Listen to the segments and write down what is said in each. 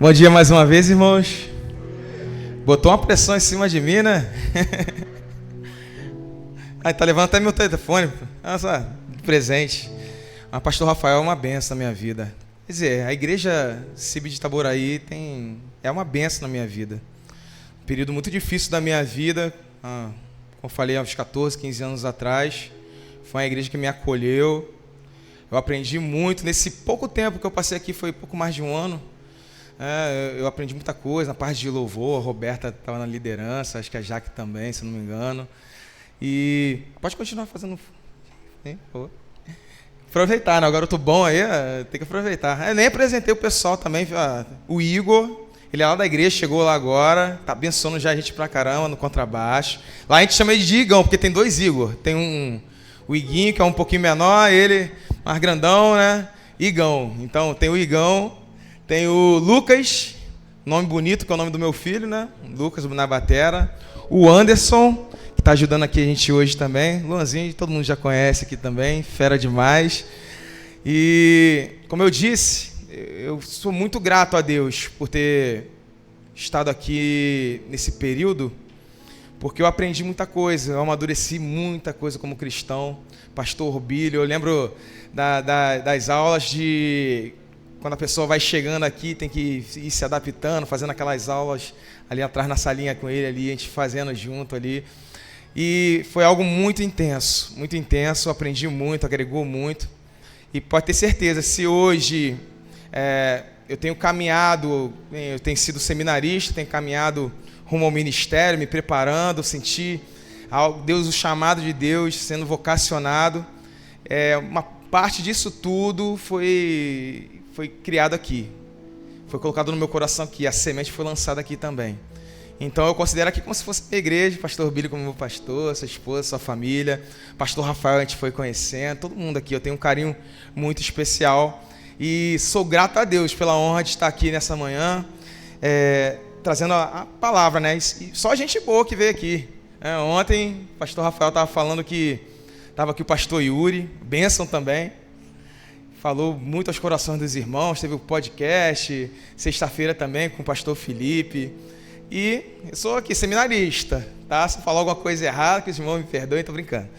Bom dia mais uma vez, irmãos. Botou uma pressão em cima de mim, né? Aí tá levando até meu telefone. Nossa, presente. Mas pastor Rafael é uma benção na minha vida. Quer dizer, a igreja CIB de Itaboraí é uma benção na minha vida. Um período muito difícil da minha vida, como eu falei, aos 14, 15 anos atrás. Foi uma igreja que me acolheu. Eu aprendi muito. Nesse pouco tempo que eu passei aqui, foi pouco mais de um ano. Eu aprendi muita coisa na parte de louvor. A Roberta estava na liderança, acho que a Jaque também, se não me engano. E pode continuar fazendo. Hein? Aproveitar, né? Agora eu tô bom aí, tem que aproveitar. Eu nem apresentei o pessoal também. O Igor, ele é lá da igreja, chegou lá agora, tá abençoando já a gente pra caramba no contrabaixo. Lá a gente chama ele de Igão, porque tem dois Igor. Tem o Iguinho, que é um pouquinho menor, ele mais grandão, né? Igão. Então tem o Igão. Tem o Lucas, nome bonito, que é o nome do meu filho, né? Lucas, na batera. O Anderson, que está ajudando aqui a gente hoje também. Luanzinho, todo mundo já conhece aqui também, fera demais. E, como eu disse, eu sou muito grato a Deus por ter estado aqui nesse período, porque eu aprendi muita coisa, eu amadureci muita coisa como cristão. Pastor Bilho, eu lembro das aulas de... Quando a pessoa vai chegando aqui, tem que ir se adaptando, fazendo aquelas aulas ali atrás na salinha com ele, ali, a gente fazendo junto ali. E foi algo muito intenso, aprendi muito, agregou muito. E pode ter certeza, se hoje eu tenho caminhado, eu tenho sido seminarista, tenho caminhado rumo ao ministério, me preparando, senti Deus, o chamado de Deus, sendo vocacionado. Uma parte disso tudo foi criado aqui, foi colocado no meu coração aqui, a semente foi lançada aqui também. Então eu considero aqui como se fosse minha igreja, pastor Billy como meu pastor, sua esposa, sua família, pastor Rafael a gente foi conhecendo, todo mundo aqui, eu tenho um carinho muito especial e sou grato a Deus pela honra de estar aqui nessa manhã, trazendo a palavra, né? E só gente boa que veio aqui. Ontem o pastor Rafael estava falando que estava aqui o pastor Yuri, bênção também. Falou muito aos corações dos irmãos, teve o podcast, sexta-feira também com o pastor Felipe. E eu sou aqui seminarista, tá? Se eu falar alguma coisa errada, que os irmãos me perdoem, estou brincando.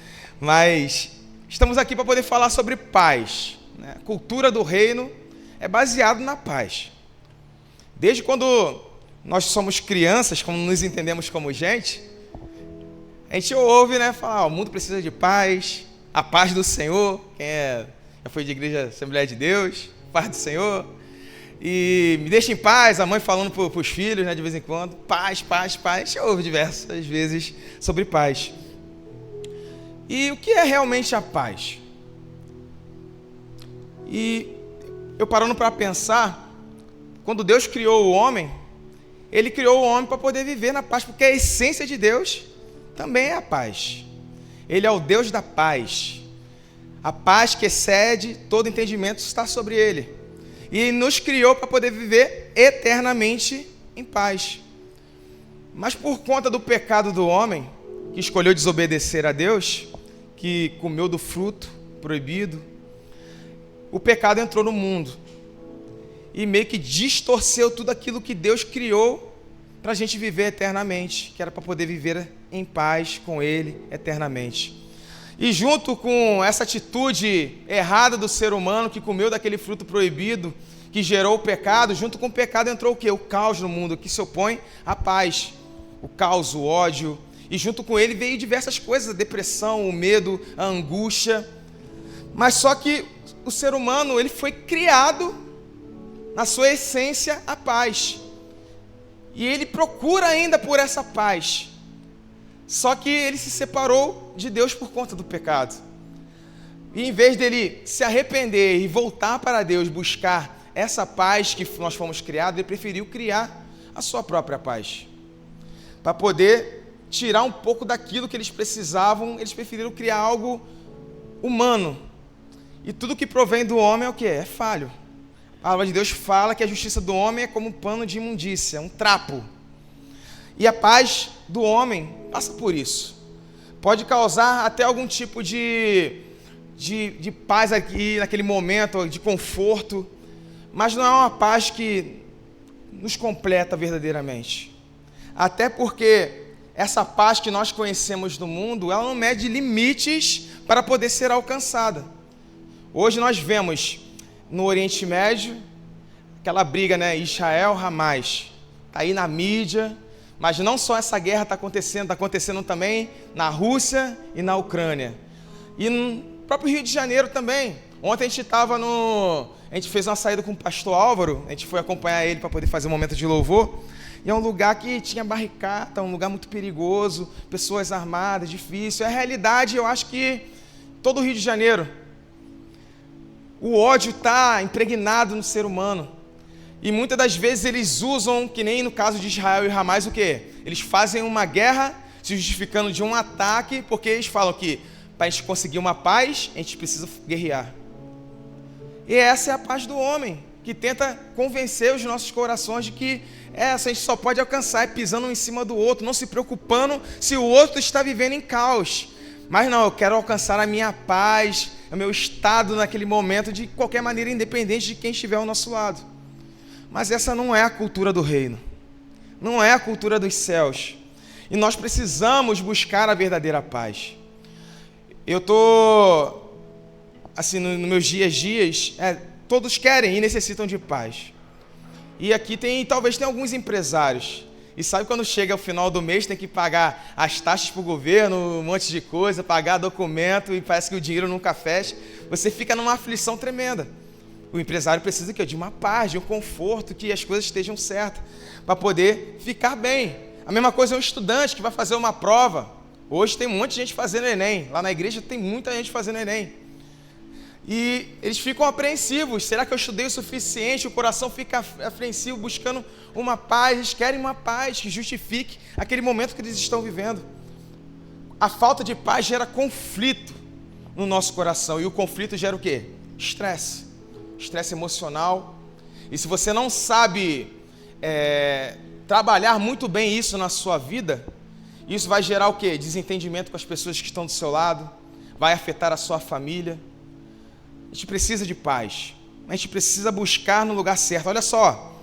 Mas estamos aqui para poder falar sobre paz, né? A cultura do reino é baseada na paz. Desde quando nós somos crianças, como nos entendemos como gente, a gente ouve, né, falar, o mundo precisa de paz, a paz do Senhor, quem já foi de igreja Assembleia de Deus, paz do Senhor, e me deixa em paz, a mãe falando para os filhos, né, de vez em quando, paz, paz, paz. A gente ouve diversas vezes sobre paz. E o que é realmente a paz? E eu parando para pensar, quando Deus criou o homem, Ele criou o homem para poder viver na paz, porque a essência de Deus também é a paz. Ele é o Deus da paz. A paz que excede todo entendimento está sobre Ele. E nos criou para poder viver eternamente em paz. Mas por conta do pecado do homem, que escolheu desobedecer a Deus, que comeu do fruto proibido, o pecado entrou no mundo. E meio que distorceu tudo aquilo que Deus criou para a gente viver eternamente, que era para poder viver em paz com Ele eternamente. E junto com essa atitude errada do ser humano que comeu daquele fruto proibido, que gerou o pecado, junto com o pecado entrou o quê? O caos no mundo, que se opõe à paz. O caos, o ódio. E junto com ele veio diversas coisas, a depressão, o medo, a angústia. Mas só que o ser humano, ele foi criado, na sua essência, a paz. E ele procura ainda por essa paz. Só que ele se separou de Deus por conta do pecado. E em vez dele se arrepender e voltar para Deus, buscar essa paz que nós fomos criados, ele preferiu criar a sua própria paz. Para poder tirar um pouco daquilo que eles precisavam, eles preferiram criar algo humano. E tudo que provém do homem é o quê? É falho. A palavra de Deus fala que a justiça do homem é como um pano de imundícia, um trapo. E a paz do homem passa por isso. Pode causar até algum tipo de paz aqui, naquele momento, de conforto, mas não é uma paz que nos completa verdadeiramente. Até porque essa paz que nós conhecemos do mundo, ela não mede limites para poder ser alcançada. Hoje nós vemos no Oriente Médio aquela briga, né? Israel-Hamas. Está aí na mídia, mas não só essa guerra está acontecendo também na Rússia e na Ucrânia. E no próprio Rio de Janeiro também. Ontem a gente fez uma saída com o pastor Álvaro, a gente foi acompanhar ele para poder fazer um momento de louvor. E é um lugar que tinha barricada, um lugar muito perigoso, pessoas armadas, difícil. É a realidade, eu acho que todo o Rio de Janeiro. O ódio está impregnado no ser humano. E muitas das vezes eles usam, que nem no caso de Israel e Hamas, o quê? Eles fazem uma guerra se justificando de um ataque, porque eles falam que para a gente conseguir uma paz, a gente precisa guerrear. E essa é a paz do homem, que tenta convencer os nossos corações de que essa a gente só pode alcançar pisando um em cima do outro, não se preocupando se o outro está vivendo em caos. Mas não, eu quero alcançar a minha paz, o meu estado naquele momento, de qualquer maneira, independente de quem estiver ao nosso lado. Mas essa não é a cultura do reino, não é a cultura dos céus. E nós precisamos buscar a verdadeira paz. Eu estou, assim, nos meus dias, todos querem e necessitam de paz. E aqui talvez tenha alguns empresários. E sabe quando chega ao final do mês, tem que pagar as taxas para o governo, um monte de coisa, pagar documento e parece que o dinheiro nunca fecha. Você fica numa aflição tremenda. O empresário precisa de uma paz, de um conforto, que as coisas estejam certas, para poder ficar bem. A mesma coisa é um estudante que vai fazer uma prova. Hoje tem um monte de gente fazendo Enem. Lá na igreja tem muita gente fazendo Enem. E eles ficam apreensivos. Será que eu estudei o suficiente? O coração fica apreensivo, buscando uma paz. Eles querem uma paz que justifique aquele momento que eles estão vivendo. A falta de paz gera conflito no nosso coração. E o conflito gera o quê? Estresse. Estresse emocional. E se você não sabe trabalhar muito bem isso na sua vida, isso vai gerar o quê? Desentendimento com as pessoas que estão do seu lado. Vai afetar a sua família. A gente precisa de paz. A gente precisa buscar no lugar certo. Olha só,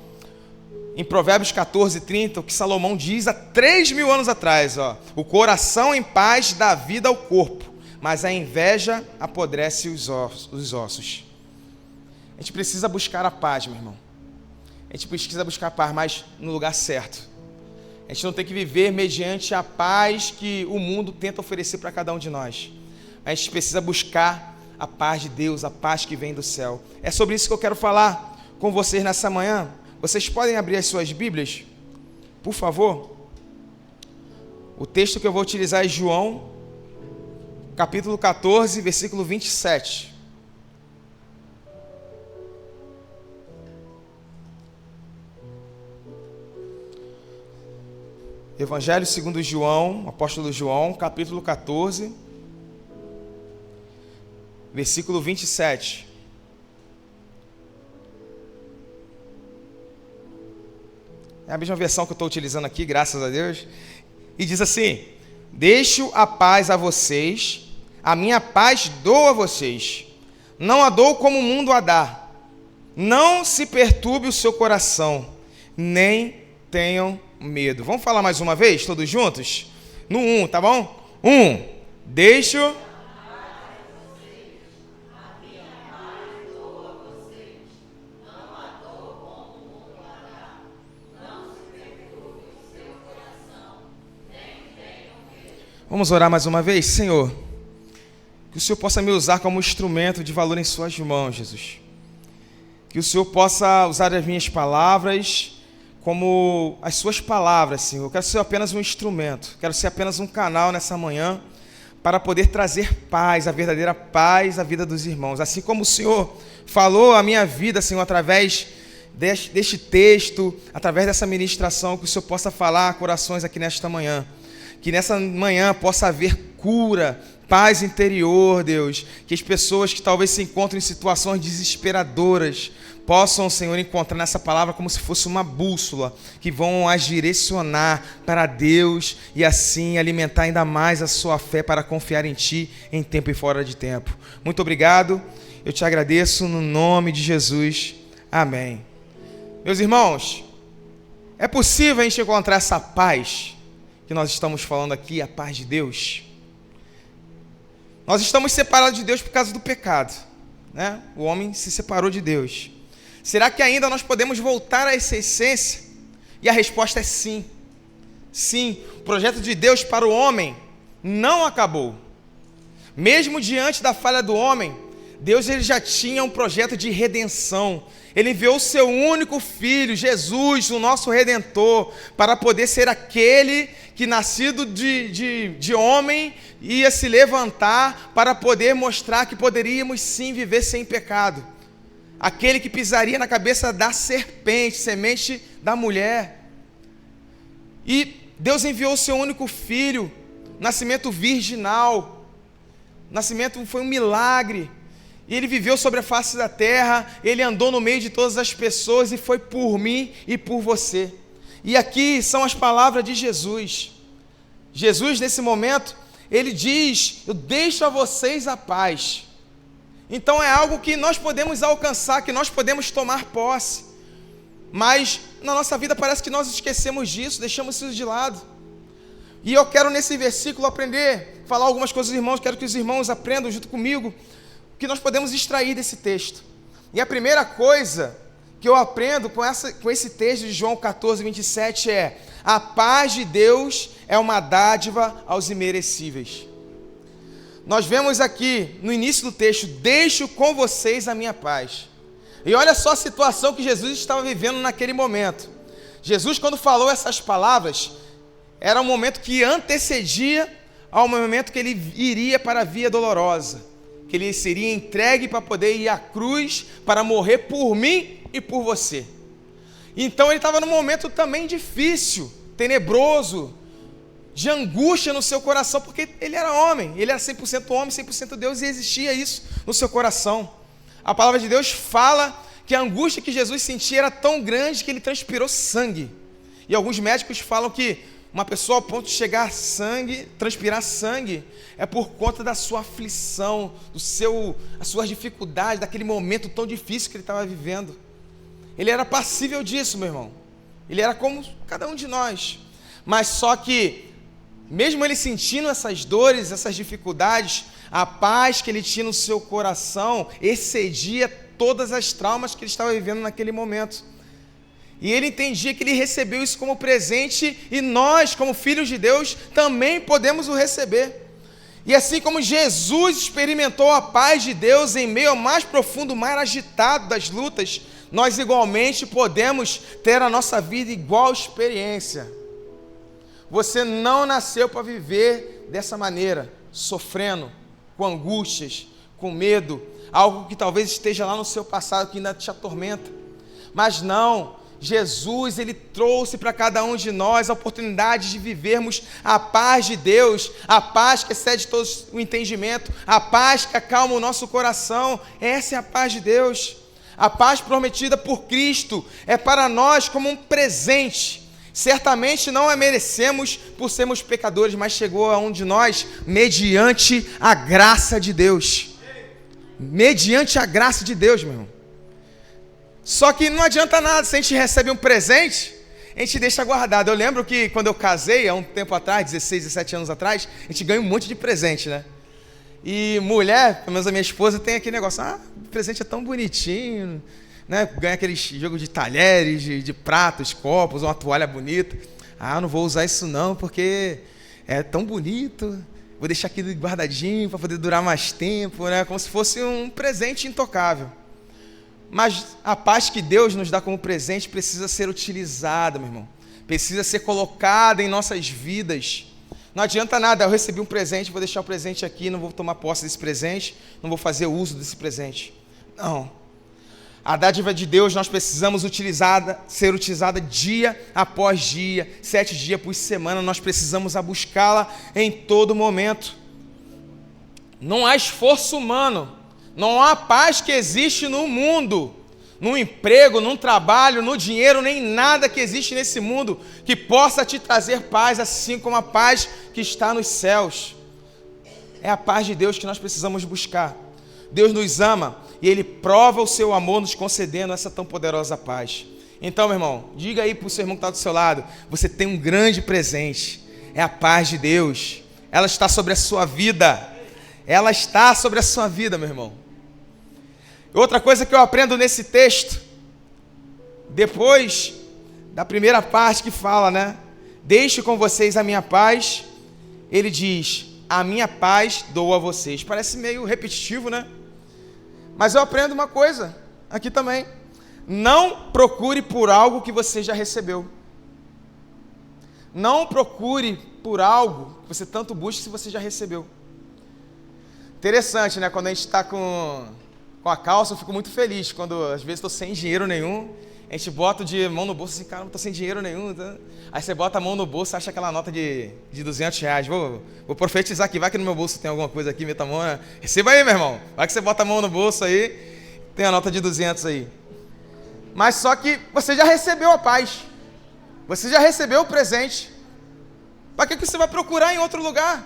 em Provérbios 14:30, o que Salomão diz há 3.000 anos atrás. O coração em paz dá vida ao corpo, mas a inveja apodrece os ossos. A gente precisa buscar a paz, meu irmão. A gente precisa buscar a paz, mas no lugar certo. A gente não tem que viver mediante a paz que o mundo tenta oferecer para cada um de nós. A gente precisa buscar a paz de Deus, a paz que vem do céu. É sobre isso que eu quero falar com vocês nessa manhã. Vocês podem abrir as suas Bíblias, por favor? O texto que eu vou utilizar é João, capítulo 14, versículo 27. Evangelho segundo João, apóstolo João, capítulo 14, versículo 27. É a mesma versão que eu estou utilizando aqui, graças a Deus. E diz assim: deixo a paz a vocês, a minha paz dou a vocês. Não a dou como o mundo a dá. Não se perturbe o seu coração, nem tenham medo. Vamos falar mais uma vez, todos juntos? No 1, tá bom? 1. Deixo... Vamos orar mais uma vez? Senhor, que o Senhor possa me usar como instrumento de valor em suas mãos, Jesus. Que o Senhor possa usar as minhas palavras como as suas palavras, Senhor. Eu quero ser apenas um instrumento, quero ser apenas um canal nessa manhã para poder trazer paz, a verdadeira paz à vida dos irmãos. Assim como o Senhor falou a minha vida, Senhor, através deste texto, através dessa ministração, que o Senhor possa falar a corações aqui nesta manhã. Que nessa manhã possa haver cura, paz interior, Deus. Que as pessoas que talvez se encontrem em situações desesperadoras possam, Senhor, encontrar nessa palavra como se fosse uma bússola, que vão as direcionar para Deus e assim alimentar ainda mais a sua fé para confiar em Ti em tempo e fora de tempo. Muito obrigado, eu te agradeço no nome de Jesus. Amém. Meus irmãos, É possível a gente encontrar essa paz que nós estamos falando aqui, a paz de Deus? Nós estamos separados de Deus por causa do pecado, né? O homem se separou de Deus. Será que ainda nós podemos voltar a essa essência? E a resposta é sim. Sim, o projeto de Deus para o homem não acabou. Mesmo diante da falha do homem, Deus ele já tinha um projeto de redenção. Ele enviou o seu único filho, Jesus, o nosso Redentor, para poder ser aquele que, nascido de homem, ia se levantar para poder mostrar que poderíamos sim viver sem pecado. Aquele que pisaria na cabeça da serpente, semente da mulher. E Deus enviou o seu único filho, nascimento virginal. Nascimento foi um milagre. E ele viveu sobre a face da terra, ele andou no meio de todas as pessoas e foi por mim e por você. E aqui são as palavras de Jesus. Jesus, nesse momento, ele diz: eu deixo a vocês a paz. Então é algo que nós podemos alcançar, que nós podemos tomar posse. Mas na nossa vida parece que nós esquecemos disso, deixamos isso de lado. E eu quero nesse versículo aprender, falar algumas coisas aos irmãos, quero que os irmãos aprendam junto comigo o que nós podemos extrair desse texto. E a primeira coisa que eu aprendo com esse texto de João 14, 27 é: a paz de Deus é uma dádiva aos imerecíveis. Nós vemos aqui no início do texto: deixo com vocês a minha paz. E olha só a situação que Jesus estava vivendo naquele momento. Jesus, quando falou essas palavras, era um momento que antecedia ao momento que ele iria para a via dolorosa, que ele seria entregue para poder ir à cruz, para morrer por mim e por você. Então ele estava num momento também difícil, tenebroso, de angústia no seu coração, porque ele era homem, ele era 100% homem, 100% Deus, e existia isso no seu coração. A palavra de Deus fala que a angústia que Jesus sentia era tão grande que ele transpirou sangue. E alguns médicos falam que uma pessoa ao ponto de chegar sangue, transpirar sangue, é por conta da sua aflição, as suas dificuldades, daquele momento tão difícil que ele estava vivendo. Ele era passível disso, meu irmão. Ele era como cada um de nós. Mas só que, mesmo ele sentindo essas dores, essas dificuldades, a paz que ele tinha no seu coração excedia todas as traumas que ele estava vivendo naquele momento. E ele entendia que ele recebeu isso como presente, e nós, como filhos de Deus, também podemos o receber. E assim como Jesus experimentou a paz de Deus em meio ao mais profundo mar agitado das lutas, nós igualmente podemos ter na nossa vida igual experiência. Você não nasceu para viver dessa maneira, sofrendo, com angústias, com medo, algo que talvez esteja lá no seu passado que ainda te atormenta. Mas não, Jesus, ele trouxe para cada um de nós a oportunidade de vivermos a paz de Deus, a paz que excede todo o entendimento, a paz que acalma o nosso coração. Essa é a paz de Deus. A paz prometida por Cristo é para nós como um presente. Certamente não a merecemos por sermos pecadores, mas chegou a um de nós mediante a graça de Deus. Mediante a graça de Deus, meu irmão. Só que não adianta nada, se a gente recebe um presente, a gente deixa guardado. Eu lembro que quando eu casei, há um tempo atrás, 16, 17 anos atrás, a gente ganha um monte de presente, né? E mulher, pelo menos a minha esposa, tem aquele negócio: o presente é tão bonitinho, né? Ganha aqueles jogos de talheres, de pratos, copos, uma toalha bonita. Não vou usar isso não, porque é tão bonito, vou deixar aqui guardadinho para poder durar mais tempo, né? Como se fosse um presente intocável. Mas a paz que Deus nos dá como presente precisa ser utilizada, meu irmão. Precisa ser colocada em nossas vidas. Não adianta nada, eu recebi um presente, vou deixar o presente aqui, não vou tomar posse desse presente, não vou fazer uso desse presente. Não. A dádiva de Deus nós precisamos ser utilizada dia após dia, 7 dias por semana, nós precisamos buscá-la em todo momento. Não há esforço humano, não há paz que existe no mundo, no emprego, no trabalho, no dinheiro, nem nada que existe nesse mundo que possa te trazer paz, assim como a paz que está nos céus. É a paz de Deus que nós precisamos buscar. Deus nos ama e Ele prova o seu amor nos concedendo essa tão poderosa paz. Então, meu irmão, diga aí para o seu irmão que está do seu lado, você tem um grande presente, é a paz de Deus, ela está sobre a sua vida, ela está sobre a sua vida, meu irmão. Outra coisa que eu aprendo nesse texto, depois da primeira parte que fala, né? Deixo com vocês a minha paz, ele diz, a minha paz dou a vocês. Parece meio repetitivo, né? Mas eu aprendo uma coisa aqui também. Não procure por algo que você já recebeu. Não procure por algo que você tanto busca se você já recebeu. Interessante, né? Quando a gente está com a calça, eu fico muito feliz. Quando às vezes estou sem dinheiro nenhum, a gente bota de mão no bolso assim, cara, não estou sem dinheiro nenhum. Tá? Aí você bota a mão no bolso, acha aquela nota de R$200. Vou profetizar aqui, vai que no meu bolso tem alguma coisa aqui, meta a mão. Né? Receba aí, meu irmão. Vai que você bota a mão no bolso aí, tem a nota de 200 aí. Mas só que você já recebeu a paz. Você já recebeu o presente. Para que você vai procurar em outro lugar?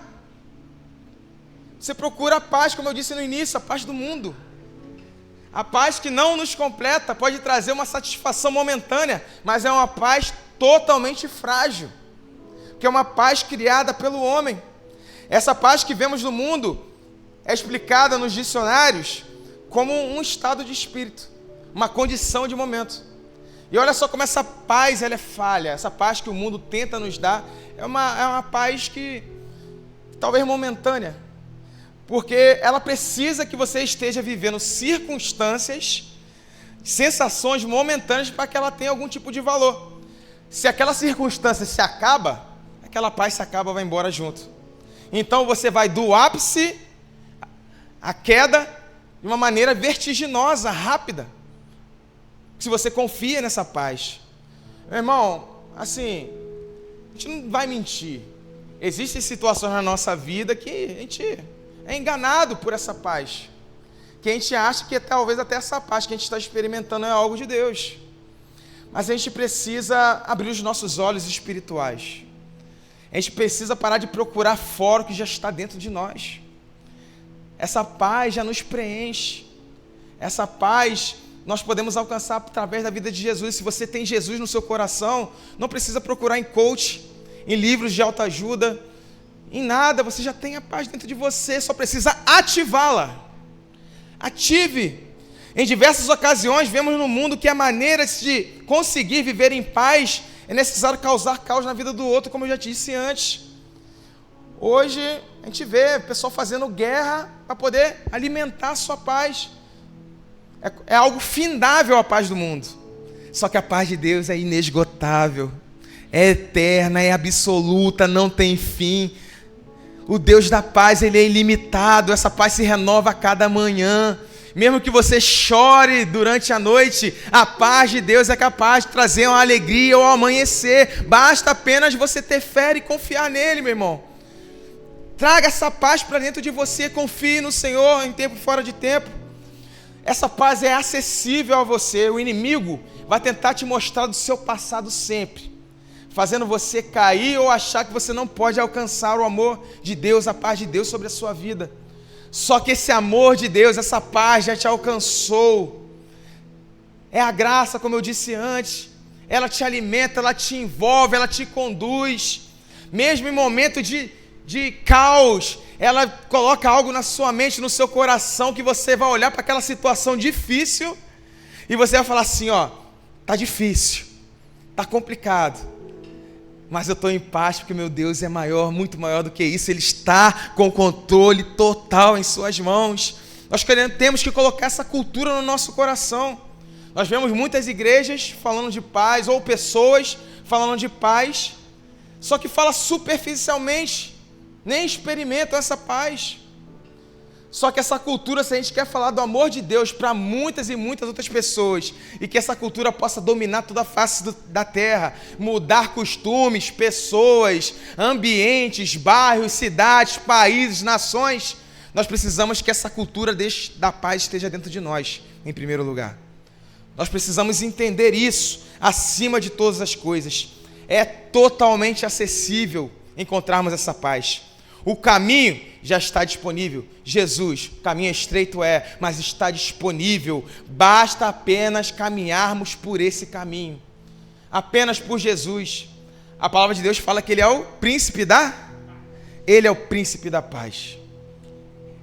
Você procura a paz, como eu disse no início, a paz do mundo. A paz que não nos completa pode trazer uma satisfação momentânea, mas é uma paz totalmente frágil, que é uma paz criada pelo homem. Essa paz que vemos no mundo é explicada nos dicionários como um estado de espírito, uma condição de momento. E olha só como essa paz ela é falha, essa paz que o mundo tenta nos dar é uma paz que talvez momentânea, porque ela precisa que você esteja vivendo circunstâncias, sensações momentâneas para que ela tenha algum tipo de valor. Se aquela circunstância se acaba, aquela paz se acaba, vai embora junto. Então você vai do ápice à queda de uma maneira vertiginosa, rápida. Se você confia nessa paz. Meu irmão, assim, a gente não vai mentir. Existem situações na nossa vida que a gente é enganado por essa paz. Que a gente acha que talvez até essa paz que a gente está experimentando é algo de Deus. Mas a gente precisa abrir os nossos olhos espirituais. A gente precisa parar de procurar fora o que já está dentro de nós. Essa paz já nos preenche. Essa paz nós podemos alcançar através da vida de Jesus. Se você tem Jesus no seu coração, não precisa procurar em coach, em livros de autoajuda, em nada, você já tem a paz dentro de você, só precisa ativá-la. Ative. Em diversas ocasiões, vemos no mundo que a maneira de conseguir viver em paz é necessário causar caos na vida do outro, como eu já te disse antes. Hoje, a gente vê o pessoal fazendo guerra para poder alimentar a sua paz. É algo findável a paz do mundo. Só que a paz de Deus é inesgotável, é eterna, é absoluta, não tem fim. O Deus da paz, Ele é ilimitado, essa paz se renova a cada manhã. Mesmo que você chore durante a noite, a paz de Deus é capaz de trazer uma alegria ao amanhecer. Basta apenas você ter fé e confiar nele, meu irmão. Traga essa paz para dentro de você, confie no Senhor em tempo e fora de tempo. Essa paz é acessível a você. O inimigo vai tentar te mostrar do seu passado sempre, fazendo você cair ou achar que você não pode alcançar o amor de Deus, a paz de Deus sobre a sua vida. Só que esse amor de Deus, essa paz já te alcançou. É a graça, como eu disse antes. Ela te alimenta, ela te envolve, ela te conduz. Mesmo em momento de caos, ela coloca algo na sua mente, no seu coração, que você vai olhar para aquela situação difícil e você vai falar assim, ó, tá difícil, tá complicado, mas eu estou em paz porque meu Deus é maior, muito maior do que isso. Ele está com o controle total em suas mãos. Nós temos que colocar essa cultura no nosso coração. Nós vemos muitas igrejas falando de paz, ou pessoas falando de paz, só que fala superficialmente, nem experimentam essa paz. Só que essa cultura, se a gente quer falar do amor de Deus para muitas e muitas outras pessoas, e que essa cultura possa dominar toda a face da terra, mudar costumes, pessoas, ambientes, bairros, cidades, países, nações, nós precisamos que essa cultura da paz esteja dentro de nós, em primeiro lugar. Nós precisamos entender isso acima de todas as coisas. É totalmente acessível encontrarmos essa paz. O caminho já está disponível. Jesus, o caminho estreito mas está disponível. Basta apenas caminharmos por esse caminho. Apenas por Jesus. A palavra de Deus fala que Ele é o príncipe Ele é o príncipe da paz.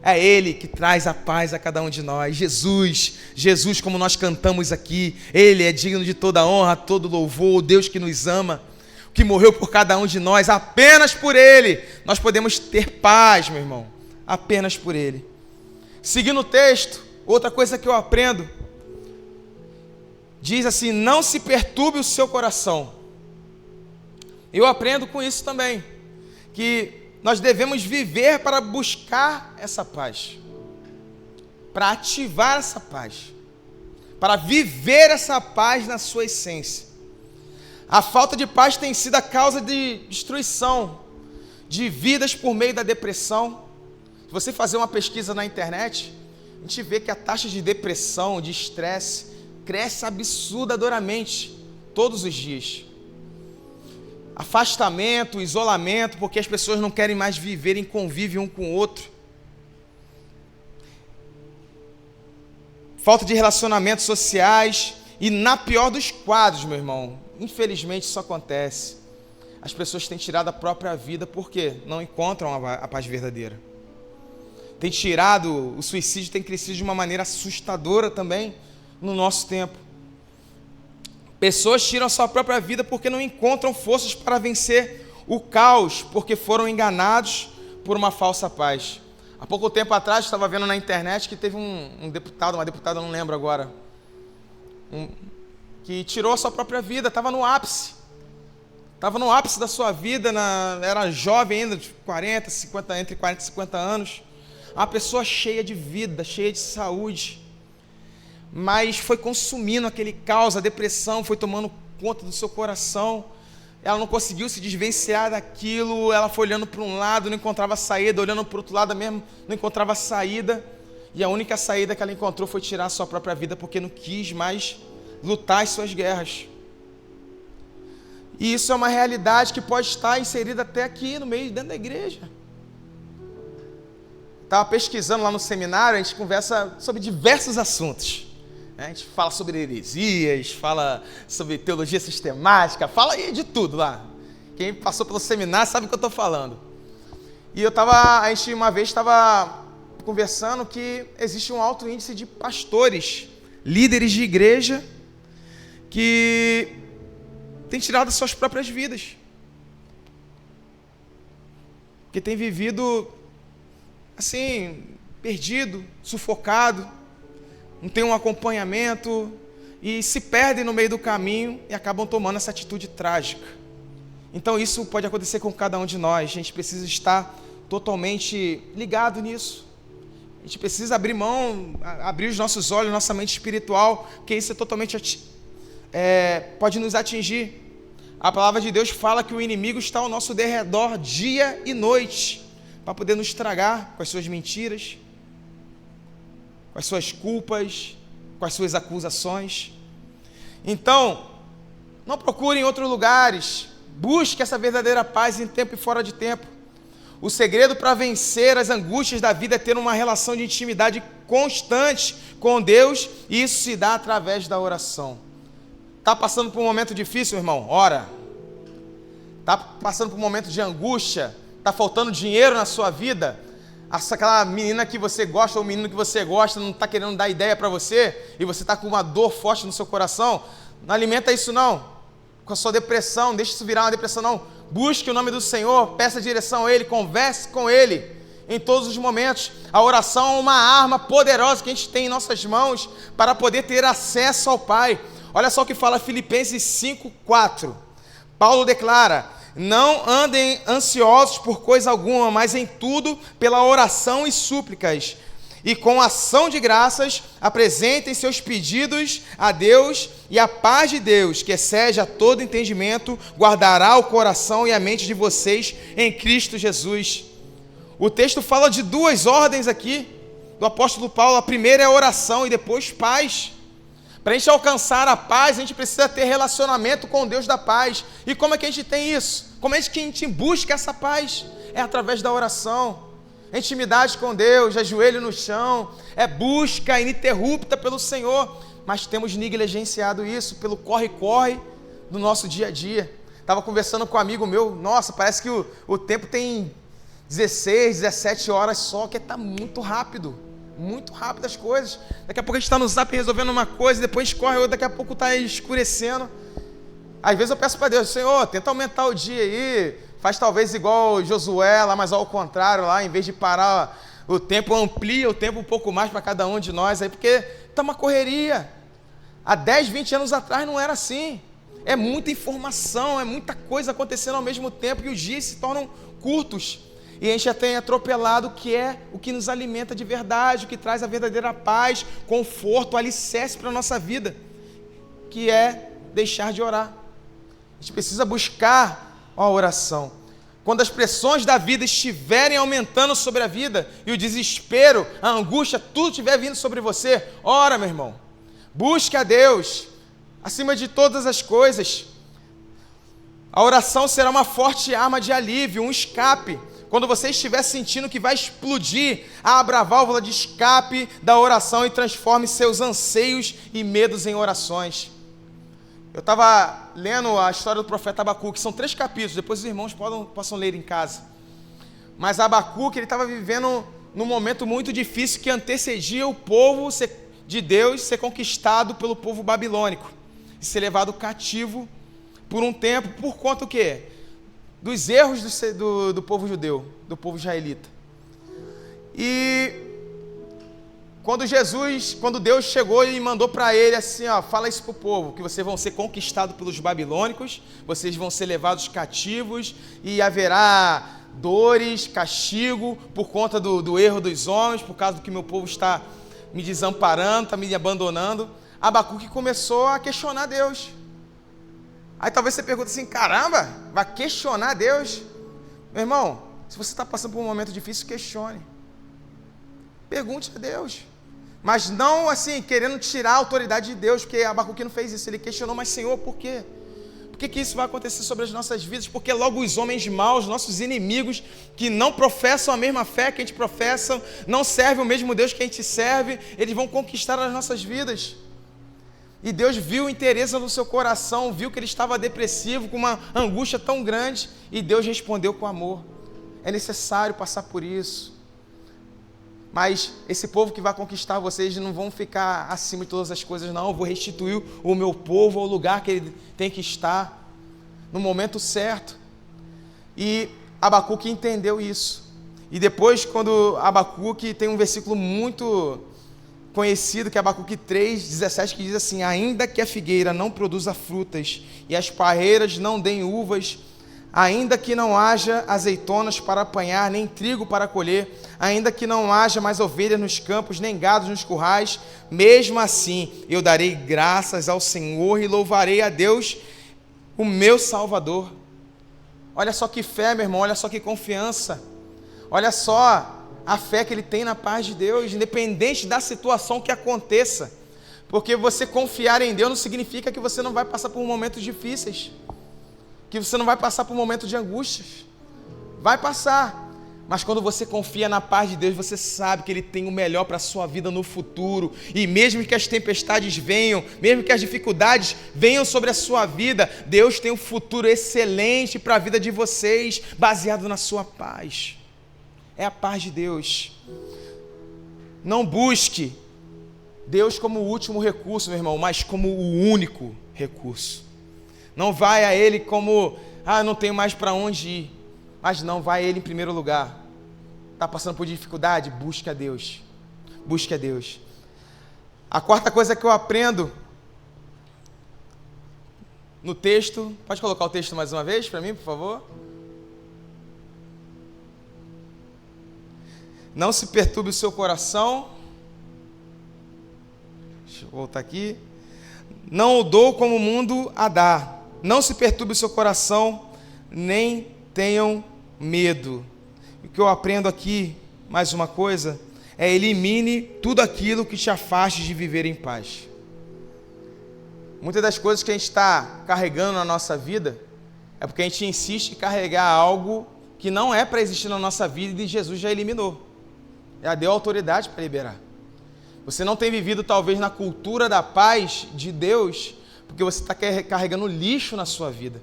É Ele que traz a paz a cada um de nós. Jesus, como nós cantamos aqui, Ele é digno de toda honra, todo louvor, o Deus que nos ama, que morreu por cada um de nós. Apenas por Ele nós podemos ter paz, meu irmão. Apenas por Ele. Seguindo o texto, outra coisa que eu aprendo, diz assim: não se perturbe o seu coração. Eu aprendo com isso também, que nós devemos viver para buscar essa paz, para ativar essa paz, para viver essa paz na sua essência. A falta de paz tem sido a causa de destruição de vidas por meio da depressão. Se você fazer uma pesquisa na internet, a gente vê que a taxa de depressão, de estresse, cresce absurdamente todos os dias. Afastamento, isolamento, porque as pessoas não querem mais viver em convívio um com o outro. Falta de relacionamentos sociais e, na pior dos quadros, meu irmão, infelizmente isso acontece. As pessoas têm tirado a própria vida porque não encontram a paz verdadeira. O suicídio tem crescido de uma maneira assustadora também no nosso tempo. Pessoas tiram a sua própria vida porque não encontram forças para vencer o caos, porque foram enganados por uma falsa paz. Há pouco tempo atrás, estava vendo na internet que teve um deputado, uma deputada, não lembro agora, que tirou a sua própria vida, estava no ápice da sua vida, era jovem ainda, de 40, 50, entre 40 e 50 anos, uma pessoa cheia de vida, cheia de saúde, mas foi consumindo aquele caos, a depressão foi tomando conta do seu coração, ela não conseguiu se desvencilhar daquilo, ela foi olhando para um lado, não encontrava saída, olhando para o outro lado mesmo, não encontrava saída, e a única saída que ela encontrou foi tirar a sua própria vida, porque não quis mais lutar as suas guerras. E isso é uma realidade que pode estar inserida até aqui no meio, dentro da igreja. Estava pesquisando lá no seminário, a gente conversa sobre diversos assuntos. A gente fala sobre heresias, fala sobre teologia sistemática, fala aí de tudo lá. Quem passou pelo seminário sabe o que eu estou falando. E a gente uma vez estava conversando que existe um alto índice de pastores, líderes de igreja, que têm tirado as suas próprias vidas. Que têm vivido assim, perdido, sufocado, não tem um acompanhamento e se perdem no meio do caminho e acabam tomando essa atitude trágica. Então isso pode acontecer com cada um de nós. A gente precisa estar totalmente ligado nisso. A gente precisa abrir mão, abrir os nossos olhos, nossa mente espiritual, porque isso é totalmente pode nos atingir. A palavra de Deus fala que o inimigo está ao nosso derredor dia e noite, para poder nos estragar com as suas mentiras, com as suas culpas, com as suas acusações. Então, não procure em outros lugares, busque essa verdadeira paz em tempo e fora de tempo. O segredo para vencer as angústias da vida é ter uma relação de intimidade constante com Deus, e isso se dá através da oração. Está passando por um momento difícil, irmão? Ora. Está passando por um momento de angústia? Está faltando dinheiro na sua vida? Aquela menina que você gosta ou menino que você gosta não está querendo dar ideia para você e você está com uma dor forte no seu coração? Não alimenta isso não, com a sua depressão, não deixe isso virar uma depressão não. Busque o nome do Senhor, peça direção a Ele, converse com Ele em todos os momentos. A oração é uma arma poderosa que a gente tem em nossas mãos para poder ter acesso ao Pai. Olha só o que fala Filipenses 5:4. Paulo declara: não andem ansiosos por coisa alguma, mas em tudo, pela oração e súplicas, e com ação de graças, apresentem seus pedidos a Deus, e a paz de Deus, que excede a todo entendimento, guardará o coração e a mente de vocês em Cristo Jesus. O texto fala de duas ordens aqui, do apóstolo Paulo. A primeira é a oração e depois paz. Para a gente alcançar a paz, a gente precisa ter relacionamento com o Deus da paz. E como é que a gente tem isso? Como é que a gente busca essa paz? É através da oração. é intimidade com Deus, é joelho no chão, é busca ininterrupta pelo Senhor, mas temos negligenciado isso pelo corre-corre do nosso dia a dia. Estava conversando com um amigo meu, nossa, parece que o tempo tem 16, 17 horas só, que está muito rápido as coisas. Daqui a pouco a gente está no Zap resolvendo uma coisa, depois corre outra, daqui a pouco está escurecendo. Às vezes eu peço para Deus, Senhor, tenta aumentar o dia aí, faz talvez igual Josué lá, mas ao contrário lá, em vez de parar o tempo, amplia o tempo um pouco mais para cada um de nós aí, porque está uma correria. Há 10, 20 anos atrás não era assim. É muita informação, é muita coisa acontecendo ao mesmo tempo, e os dias se tornam curtos. E a gente já tem atropelado o que é o que nos alimenta de verdade, o que traz a verdadeira paz, conforto, alicerce para a nossa vida, que é deixar de orar. A gente precisa buscar a oração. Quando as pressões da vida estiverem aumentando sobre a vida, e o desespero, a angústia, tudo estiver vindo sobre você, ora, meu irmão. Busque a Deus, acima de todas as coisas. A oração será uma forte arma de alívio, um escape. Quando você estiver sentindo que vai explodir, abra a válvula de escape da oração e transforme seus anseios e medos em orações. Eu estava lendo a história do profeta Abacuque, são 3 capítulos, depois os irmãos possam ler em casa. Mas Abacuque, ele estava vivendo num momento muito difícil que antecedia o povo de Deus ser conquistado pelo povo babilônico e ser levado cativo por um tempo, por conta do quê? Dos erros do povo judeu, do povo israelita. E quando Deus chegou e mandou para ele assim, ó, fala isso para o povo, que vocês vão ser conquistados pelos babilônicos, vocês vão ser levados cativos e haverá dores, castigo por conta do erro dos homens, por causa do que meu povo está me desamparando, está me abandonando. Abacuque começou a questionar Deus. Aí talvez você pergunte assim, caramba, vai questionar Deus? Meu irmão, se você está passando por um momento difícil, questione. Pergunte a Deus. Mas não assim, querendo tirar a autoridade de Deus, porque Abacuque não fez isso. Ele questionou, mas Senhor, por quê? Por que isso vai acontecer sobre as nossas vidas? Porque logo os homens maus, nossos inimigos, que não professam a mesma fé que a gente professa, não servem o mesmo Deus que a gente serve, eles vão conquistar as nossas vidas. E Deus viu o interesse no seu coração, viu que ele estava depressivo, com uma angústia tão grande, e Deus respondeu com amor. É necessário passar por isso. Mas esse povo que vai conquistar vocês não vão ficar acima de todas as coisas, não. Eu vou restituir o meu povo ao lugar que ele tem que estar, no momento certo. E Abacuque entendeu isso. E depois, quando Abacuque tem um versículo muito conhecido, que é Abacuque 3:17, que diz assim: ainda que a figueira não produza frutas e as parreiras não deem uvas, ainda que não haja azeitonas para apanhar, nem trigo para colher, ainda que não haja mais ovelhas nos campos, nem gados nos currais, mesmo assim eu darei graças ao Senhor e louvarei a Deus, o meu Salvador. Olha só que fé, meu irmão, olha só que confiança, olha só a fé que ele tem na paz de Deus, independente da situação que aconteça, porque você confiar em Deus não significa que você não vai passar por momentos difíceis, que você não vai passar por momentos de angústias, vai passar, mas quando você confia na paz de Deus, você sabe que Ele tem o melhor para a sua vida no futuro, e mesmo que as tempestades venham, mesmo que as dificuldades venham sobre a sua vida, Deus tem um futuro excelente para a vida de vocês, baseado na sua paz. É a paz de Deus. Não busque Deus como o último recurso, meu irmão, mas como o único recurso. Não vai a Ele como, não tenho mais para onde ir. Mas não, vai a Ele em primeiro lugar. Está passando por dificuldade? Busque a Deus. Busque a Deus. A quarta coisa que eu aprendo no texto, pode colocar o texto mais uma vez para mim, por favor? Não se perturbe o seu coração. Deixa eu voltar aqui. Não o dou como o mundo a dá. Não se perturbe o seu coração, nem tenham medo. O que eu aprendo aqui, mais uma coisa, é elimine tudo aquilo que te afaste de viver em paz. Muitas das coisas que a gente está carregando na nossa vida é porque a gente insiste em carregar algo que não é para existir na nossa vida e Jesus já eliminou. Já deu autoridade para liberar. Você não tem vivido talvez na cultura da paz de Deus, porque você está carregando lixo na sua vida.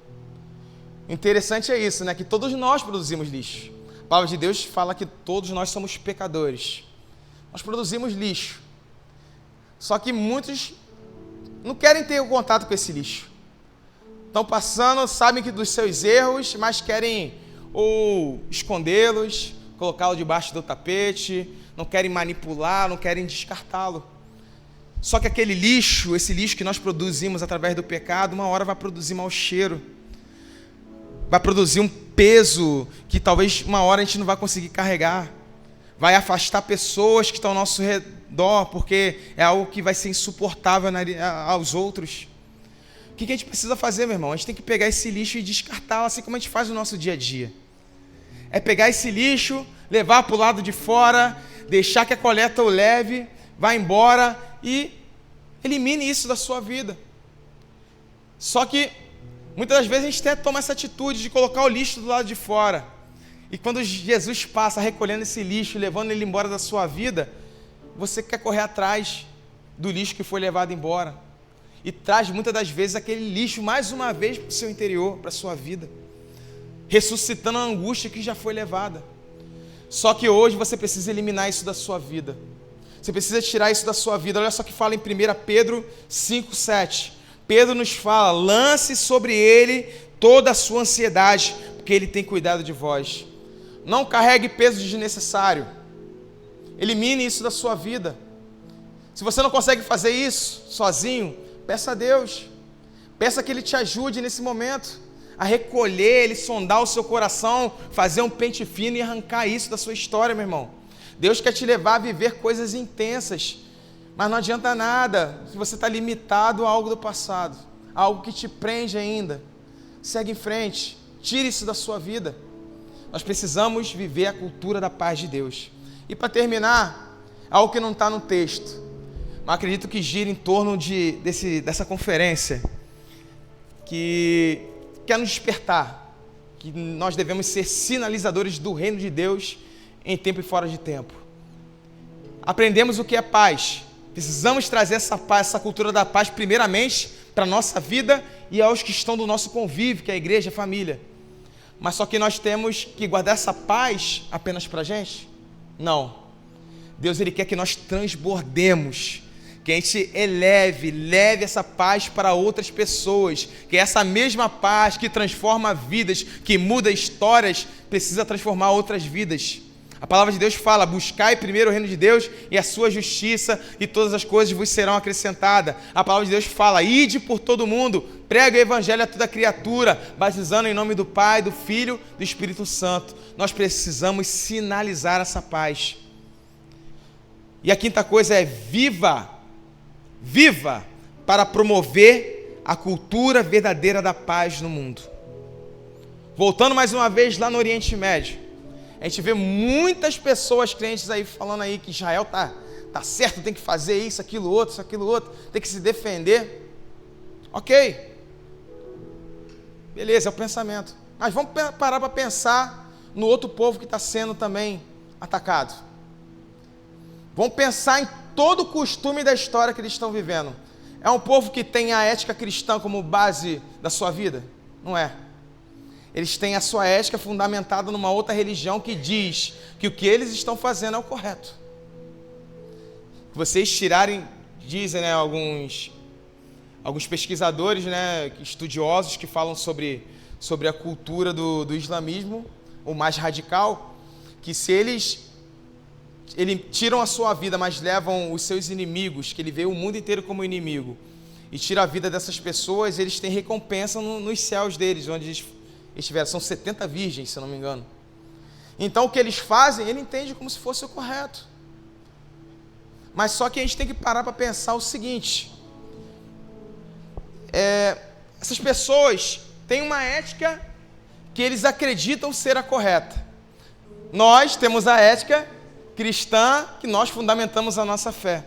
Interessante é isso, né? Que todos nós produzimos lixo. A palavra de Deus fala que todos nós somos pecadores. Nós produzimos lixo. Só que muitos não querem ter o contato com esse lixo. Estão passando, sabem que dos seus erros, mas querem ou escondê-los, colocá-lo debaixo do tapete, não querem manipular, não querem descartá-lo. Só que aquele lixo, esse lixo que nós produzimos através do pecado, uma hora vai produzir mau cheiro. Vai produzir um peso que talvez uma hora a gente não vai conseguir carregar. Vai afastar pessoas que estão ao nosso redor, porque é algo que vai ser insuportável aos outros. O que a gente precisa fazer, meu irmão? A gente tem que pegar esse lixo e descartá-lo, assim como a gente faz no nosso dia a dia. É pegar esse lixo, levar para o lado de fora, deixar que a coleta o leve, vá embora e elimine isso da sua vida. Só que muitas das vezes a gente até toma essa atitude de colocar o lixo do lado de fora. E quando Jesus passa recolhendo esse lixo, levando ele embora da sua vida, você quer correr atrás do lixo que foi levado embora. E traz muitas das vezes aquele lixo mais uma vez para o seu interior, para a sua vida, ressuscitando a angústia que já foi levada. Só que hoje você precisa eliminar isso da sua vida. Você precisa tirar isso da sua vida. Olha só que fala em 1 Pedro 5,7. Pedro nos fala: lance sobre ele toda a sua ansiedade, porque ele tem cuidado de vós. Não carregue peso desnecessário. Elimine isso da sua vida. Se você não consegue fazer isso sozinho, peça a Deus. Peça que Ele te ajude nesse momento a recolher, Ele sondar o seu coração, fazer um pente fino e arrancar isso da sua história, meu irmão. Deus quer te levar a viver coisas intensas, mas não adianta nada se você está limitado a algo do passado, a algo que te prende ainda. Segue em frente, tire isso da sua vida. Nós precisamos viver a cultura da paz de Deus. E para terminar, algo que não está no texto, mas acredito que gira em torno dessa conferência, que quer nos despertar, que nós devemos ser sinalizadores do reino de Deus em tempo e fora de tempo. Aprendemos o que é paz. Precisamos trazer essa paz, essa cultura da paz, primeiramente para a nossa vida e aos que estão do nosso convívio, que é a igreja, a família. Mas só que nós temos que guardar essa paz apenas para a gente? Não. Deus, Ele quer que nós transbordemos, que a gente leve essa paz para outras pessoas, que essa mesma paz que transforma vidas, que muda histórias, precisa transformar outras vidas. A palavra de Deus fala: buscai primeiro o reino de Deus e a sua justiça, e todas as coisas vos serão acrescentadas. A palavra de Deus fala: ide por todo mundo, prega o evangelho a toda criatura, batizando em nome do Pai, do Filho, do Espírito Santo. Nós precisamos sinalizar essa paz. E a quinta coisa é: viva para promover a cultura verdadeira da paz no mundo. Voltando mais uma vez lá no Oriente Médio, a gente vê muitas pessoas crentes aí falando aí que Israel tá certo, tem que fazer isso, aquilo outro, tem que se defender. Ok, beleza, é o pensamento. Mas vamos parar para pensar no outro povo que está sendo também atacado. Vamos pensar em todo o costume da história que eles estão vivendo. É um povo que tem a ética cristã como base da sua vida? Não é. Eles têm a sua ética fundamentada numa outra religião que diz que o que eles estão fazendo é o correto. Vocês tirarem, dizem, né, alguns pesquisadores, né, estudiosos que falam sobre a cultura do islamismo, o mais radical, que se eles tiram a sua vida, mas levam os seus inimigos, que ele vê o mundo inteiro como inimigo, e tira a vida dessas pessoas, eles têm recompensa nos céus deles, onde eles estiveram. São 70 virgens, se eu não me engano. Então o que eles fazem, ele entende como se fosse o correto. Mas só que a gente tem que parar para pensar o seguinte: essas pessoas têm uma ética que eles acreditam ser a correta. Nós temos a ética cristã que nós fundamentamos a nossa fé.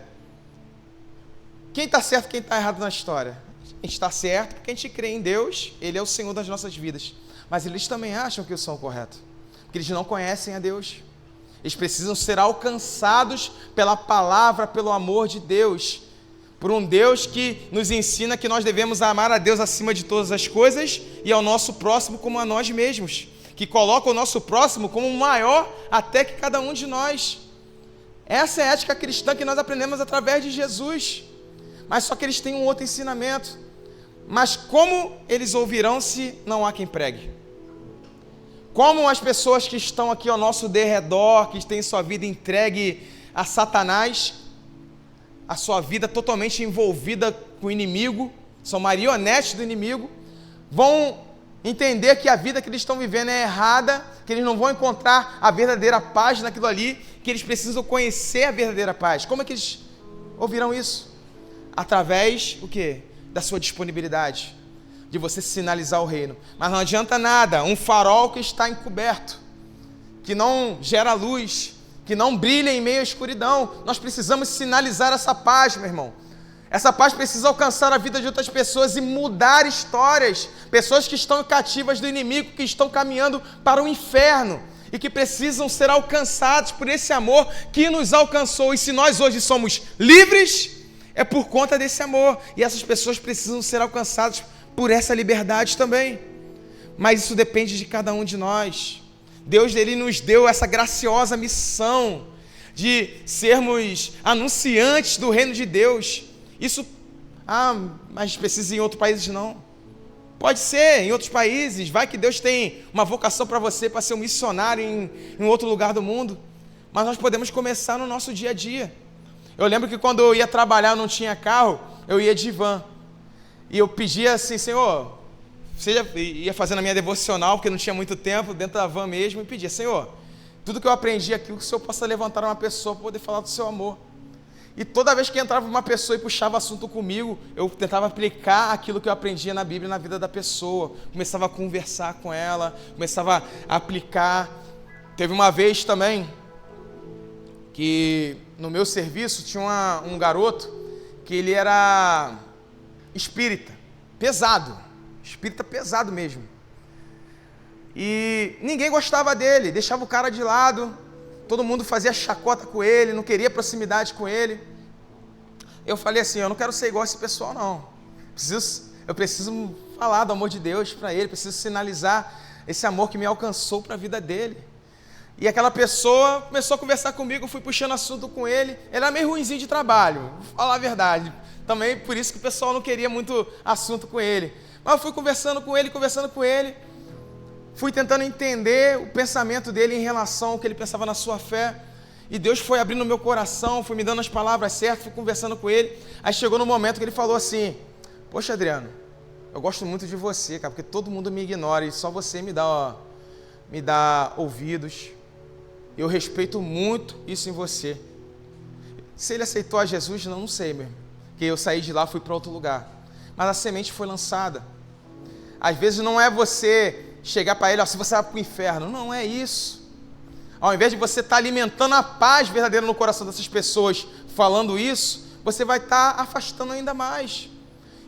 Quem está certo, quem está errado na história? A gente está certo porque a gente crê em Deus, Ele é o Senhor das nossas vidas. Mas eles também acham que eu sou o correto. Porque eles não conhecem a Deus. Eles precisam ser alcançados pela palavra, pelo amor de Deus, por um Deus que nos ensina que nós devemos amar a Deus acima de todas as coisas e ao nosso próximo como a nós mesmos, que coloca o nosso próximo como maior até que cada um de nós. Essa é a ética cristã que nós aprendemos através de Jesus. Mas só que eles têm um outro ensinamento. Mas como eles ouvirão se não há quem pregue? Como as pessoas que estão aqui ao nosso derredor, que têm sua vida entregue a Satanás, a sua vida totalmente envolvida com o inimigo, são marionetes do inimigo, vão entender que a vida que eles estão vivendo é errada, que eles não vão encontrar a verdadeira paz naquilo ali, que eles precisam conhecer a verdadeira paz. Como é que eles ouvirão isso? Através, o quê? Da sua disponibilidade, de você sinalizar o reino. Mas não adianta nada, um farol que está encoberto, que não gera luz, que não brilha em meio à escuridão. Nós precisamos sinalizar essa paz, meu irmão. Essa paz precisa alcançar a vida de outras pessoas e mudar histórias. Pessoas que estão cativas do inimigo, que estão caminhando para o inferno e que precisam ser alcançados por esse amor que nos alcançou. E se nós hoje somos livres, é por conta desse amor. E essas pessoas precisam ser alcançadas por essa liberdade também. Mas isso depende de cada um de nós. Deus, Ele nos deu essa graciosa missão de sermos anunciantes do reino de Deus. Isso, mas precisa ir em outros países? Não. Pode ser em outros países. Vai que Deus tem uma vocação para você, para ser um missionário em outro lugar do mundo. Mas nós podemos começar no nosso dia a dia. Eu lembro que quando eu ia trabalhar, eu não tinha carro, eu ia de van. E eu pedia assim, Senhor, ia fazendo a minha devocional, porque não tinha muito tempo, dentro da van mesmo, e pedia, Senhor, tudo que eu aprendi aqui, que o Senhor possa levantar uma pessoa para poder falar do seu amor. E toda vez que entrava uma pessoa e puxava assunto comigo, eu tentava aplicar aquilo que eu aprendia na Bíblia na vida da pessoa. Começava a conversar com ela, começava a aplicar. Teve uma vez também que no meu serviço tinha um garoto que ele era espírita pesado mesmo. E ninguém gostava dele, deixava o cara de lado, todo mundo fazia chacota com ele, não queria proximidade com ele. Eu falei assim, eu não quero ser igual a esse pessoal não. Eu preciso falar do amor de Deus para ele, preciso sinalizar esse amor que me alcançou para a vida dele. E aquela pessoa começou a conversar comigo, eu fui puxando assunto com ele. Ele era meio ruinzinho de trabalho, vou falar a verdade. Também por isso que o pessoal não queria muito assunto com ele. Mas eu fui conversando com ele. Fui tentando entender o pensamento dele em relação ao que ele pensava na sua fé. E Deus foi abrindo o meu coração, foi me dando as palavras certas, fui conversando com ele. Aí chegou no momento que ele falou assim, poxa, Adriano, eu gosto muito de você, cara, porque todo mundo me ignora e só você me dá ouvidos. Eu respeito muito isso em você. Se ele aceitou a Jesus, não sei mesmo. Porque eu saí de lá e fui para outro lugar. Mas a semente foi lançada. Às vezes não é você chegar para ele, se você vai para o inferno. Não é isso. Ao invés de você estar alimentando a paz verdadeira no coração dessas pessoas, falando isso, você vai estar afastando ainda mais.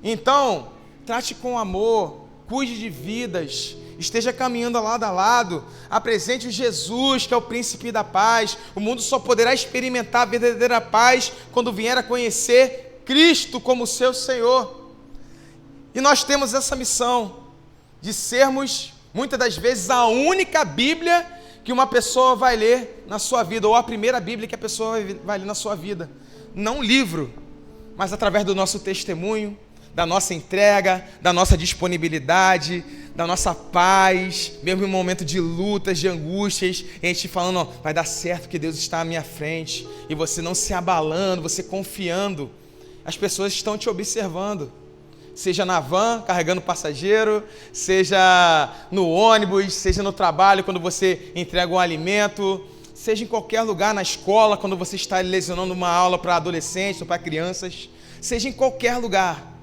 Então, trate com amor, cuide de vidas, esteja caminhando lado a lado, apresente o Jesus, que é o príncipe da paz. O mundo só poderá experimentar a verdadeira paz quando vier a conhecer Cristo como seu Senhor. E nós temos essa missão de sermos, muitas das vezes, a única Bíblia que uma pessoa vai ler na sua vida, ou a primeira Bíblia que a pessoa vai ler na sua vida. Não um livro, mas através do nosso testemunho, da nossa entrega, da nossa disponibilidade, da nossa paz, mesmo em um momento de lutas, de angústias, e a gente falando, vai dar certo que Deus está à minha frente, e você não se abalando, você confiando. As pessoas estão te observando, seja na van, carregando passageiro, seja no ônibus, seja no trabalho, quando você entrega um alimento, seja em qualquer lugar, na escola, quando você está lecionando uma aula para adolescentes ou para crianças, seja em qualquer lugar,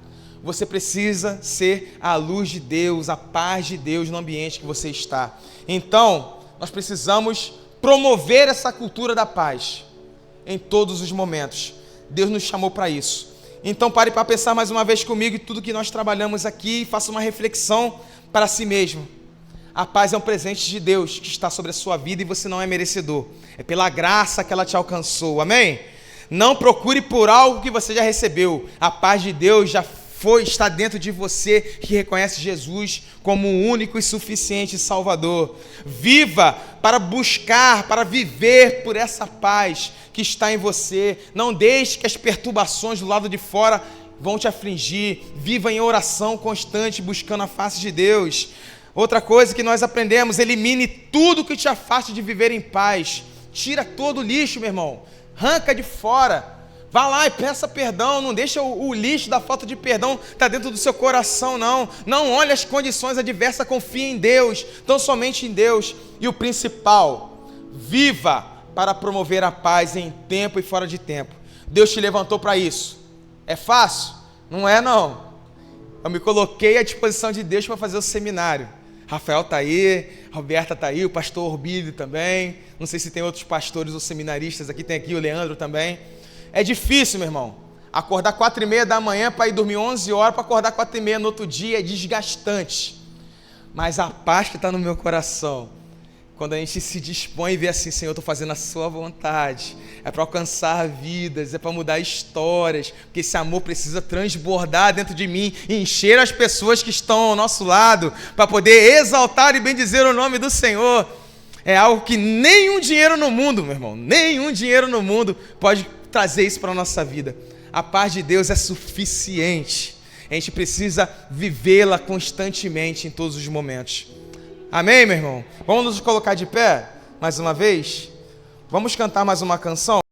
você precisa ser a luz de Deus, a paz de Deus no ambiente que você está. Então, nós precisamos promover essa cultura da paz em todos os momentos. Deus nos chamou para isso. Então pare para pensar mais uma vez comigo em tudo que nós trabalhamos aqui e faça uma reflexão para si mesmo. A paz é um presente de Deus que está sobre a sua vida e você não é merecedor. É pela graça que ela te alcançou, amém? Não procure por algo que você já recebeu. A paz de Deus já está dentro de você, que reconhece Jesus como o único e suficiente Salvador. Viva para buscar, para viver por essa paz que está em você. Não deixe que as perturbações do lado de fora vão te afligir. Viva em oração constante, buscando a face de Deus. Outra coisa que nós aprendemos: elimine tudo que te afaste de viver em paz. Tira todo o lixo, meu irmão. Arranca de fora. Vá lá e peça perdão. Não deixa o lixo da falta de perdão estar dentro do seu coração, não. Não olhe as condições adversas, confie em Deus. Tão somente em Deus. E o principal: viva para promover a paz em tempo e fora de tempo. Deus te levantou para isso. É fácil? Não é, não. Eu me coloquei à disposição de Deus para fazer o seminário. Rafael está aí, Roberta está aí, o pastor Orbílio também. Não sei se tem outros pastores ou seminaristas aqui, tem aqui o Leandro também. É difícil, meu irmão. Acordar 4h30 da manhã para ir dormir 11 horas, para acordar 4h30 no outro dia é desgastante. Mas a paz que está no meu coração, quando a gente se dispõe e vê assim: Senhor, eu estou fazendo a sua vontade, é para alcançar vidas, é para mudar histórias, porque esse amor precisa transbordar dentro de mim e encher as pessoas que estão ao nosso lado, para poder exaltar e bendizer o nome do Senhor. É algo que nenhum dinheiro no mundo, meu irmão, nenhum dinheiro no mundo pode trazer isso para a nossa vida. A paz de Deus é suficiente. A gente precisa vivê-la constantemente em todos os momentos. Amém, meu irmão? Vamos nos colocar de pé mais uma vez? Vamos cantar mais uma canção?